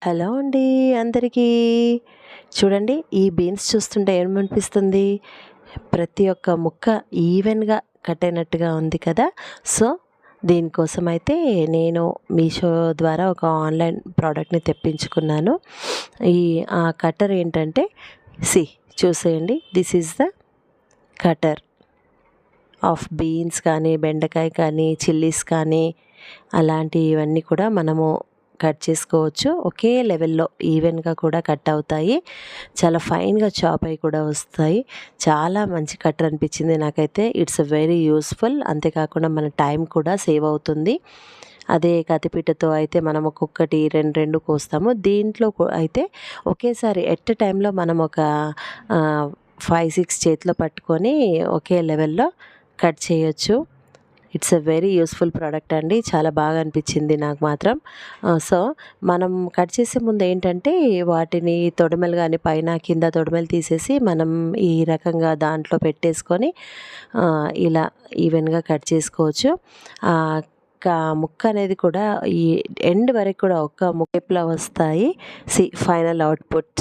Hello అండి అందరికీ. చూడండి, ఈ బీన్స్ చూస్తుంటే ఏమనిపిస్తుంది? ప్రతి ఒక్క ముక్క ఈవెన్‌గా కట్ అయినట్టుగా ఉంది కదా! సో, దీనికోసమైతే నేను మీషో ద్వారా ఒక ఆన్‌లైన్ ప్రోడక్ట్‌ని తెప్పించుకున్నాను. ఈ కట్టర్ ఏంటంటే చూసేయండి. This is the cutter of beans కానీ, బెండకాయ కానీ, చిల్లీస్ కానీ అలాంటివన్నీ కూడా మనము కట్ చేసుకోవచ్చు. ఒకే లెవెల్‌లో ఈవెన్‌గా కూడా కట్ అవుతాయి. చాలా ఫైన్‌గా చాప్ అయ్యి కూడా వస్తాయి. చాలా మంచి కట్టర్ అనిపించింది నాకైతే. It's very useful. అంతేకాకుండా మన టైం కూడా సేవ్ అవుతుంది. అదే కత్తిపీటతో అయితే మనం ఒక్కొక్కటి 2 కోస్తాము. దీంట్లో అయితే ఒకేసారి ఎట్ ఎ టైమ్‌లో మనం ఒక 5, 6 చేతిలో పట్టుకొని ఒకే లెవెల్‌లో కట్ చేయొచ్చు. It's a very useful product అండి. చాలా బాగా అనిపించింది నాకు మాత్రం. సో, మనం కట్ చేసే ముందు ఏంటంటే వాటిని తొడిమెలు కానీ పైన కింద తొడిమెలు తీసేసి మనం ఈ రకంగా దాంట్లో పెట్టేసుకొని ఇలా ఈవెన్‌గా కట్ చేసుకోవచ్చు. ముక్క అనేది కూడా ఈ ఎండ్ వరకు కూడా ఒక్క ముక్క షేప్‌లో వస్తాయి. Final output.